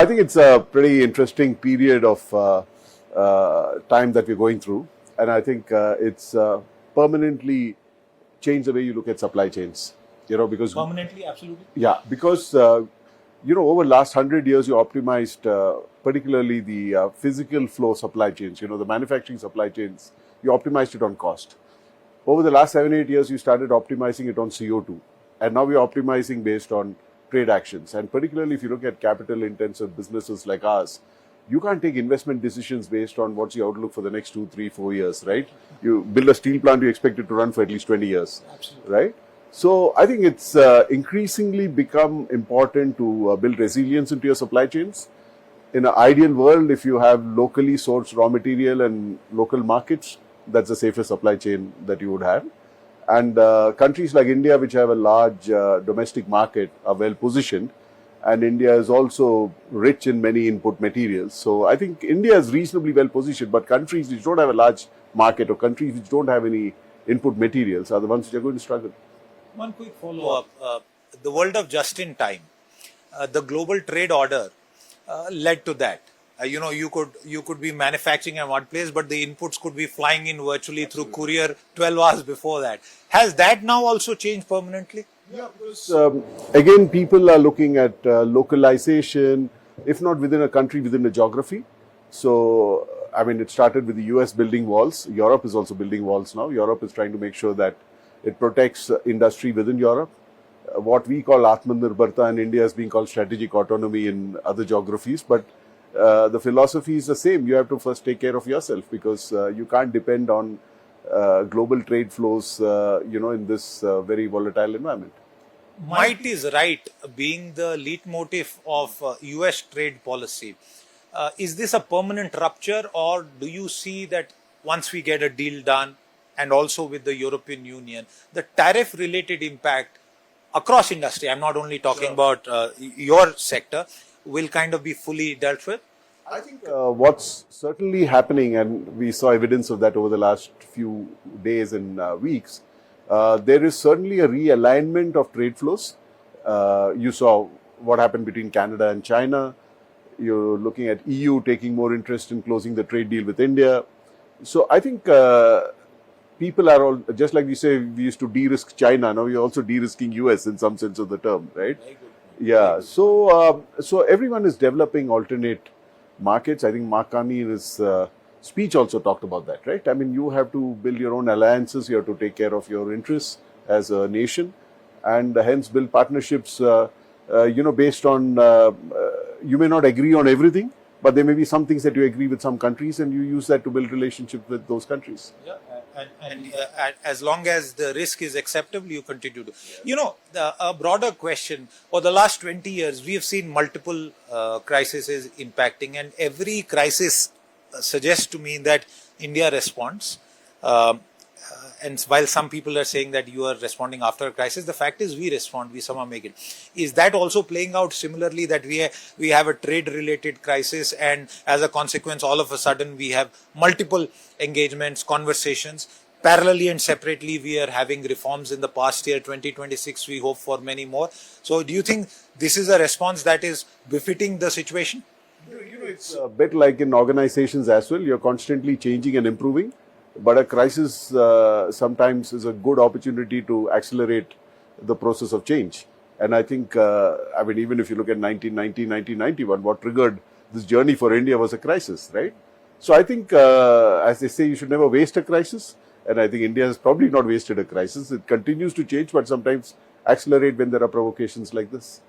I think it's a pretty interesting period of time that we're going through, and I think it's permanently changed the way you look at supply chains. Because Permanently, absolutely. yeah, because over the last 100 years, you optimized particularly the physical flow supply chains. The manufacturing supply chains, you optimized it on cost. Over the last 7-8 years, you started optimizing it on CO2, and now we're optimizing based on trade actions. And particularly if you look at capital-intensive businesses like ours, you can't take investment decisions based on what's the outlook for the next 2, 3, 4 years, right? You build a steel plant, you expect it to run for at least 20 years, Absolutely. right? So I think it's increasingly become important to build resilience into your supply chains. In an ideal world, if you have locally sourced raw material and local markets, that's the safest supply chain that you would have. And countries like India, which have a large domestic market, are well positioned. And India is also rich in many input materials. So I think India is reasonably well positioned, but countries which don't have a large market or countries which don't have any input materials are the ones which are going to struggle. One quick follow-up. The world of just-in-time, the global trade order led to that. You could be manufacturing in one place, but the inputs could be flying in virtually through courier 12 hours before that. Has that now also changed permanently? Yeah, because again, people are looking at localization, if not within a country, within a geography. So, it started with the US building walls. Europe is also building walls now. Europe is trying to make sure that it protects industry within Europe. What we call Atmanirbharta in India is being called strategic autonomy in other geographies. But the philosophy is the same. You have to first take care of yourself, because you can't depend on global trade flows, in this very volatile environment. Might is right being the leitmotif of US trade policy. Is this a permanent rupture, or do you see that once we get a deal done, and also with the European Union, the tariff related impact across industry, I'm not only talking about your sector, will kind of be fully dealt with? I think what's certainly happening, and we saw evidence of that over the last few days and weeks, there is certainly a realignment of trade flows. You saw what happened between Canada and China. You're looking at EU taking more interest in closing the trade deal with India. So I think people are all, just like we say, we used to de-risk China, now we're also de-risking US in some sense of the term, right? Very good. Yeah, so everyone is developing alternate markets. I think Mark Carney in his speech also talked about that, right? You have to build your own alliances, you have to take care of your interests as a nation, and hence build partnerships, based on, you may not agree on everything, but there may be some things that you agree with some countries, and you use that to build relationships with those countries. Yeah, and as long as the risk is acceptable, you continue to. A broader question, for the last 20 years, we have seen multiple crises impacting, and every crisis suggests to me that India responds. And while some people are saying that you are responding after a crisis, the fact is we respond, we somehow make it. Is that also playing out similarly, that we have a trade-related crisis, and as a consequence, all of a sudden we have multiple engagements, conversations? Parallelly and separately, we are having reforms in the past year, 2026, we hope for many more. So do you think this is a response that is befitting the situation? It's a bit like in organizations as well. You're constantly changing and improving. But a crisis sometimes is a good opportunity to accelerate the process of change. And I think, even if you look at 1990, 1991, what triggered this journey for India was a crisis, right? So I think, as they say, you should never waste a crisis. And I think India has probably not wasted a crisis. It continues to change, but sometimes accelerate when there are provocations like this.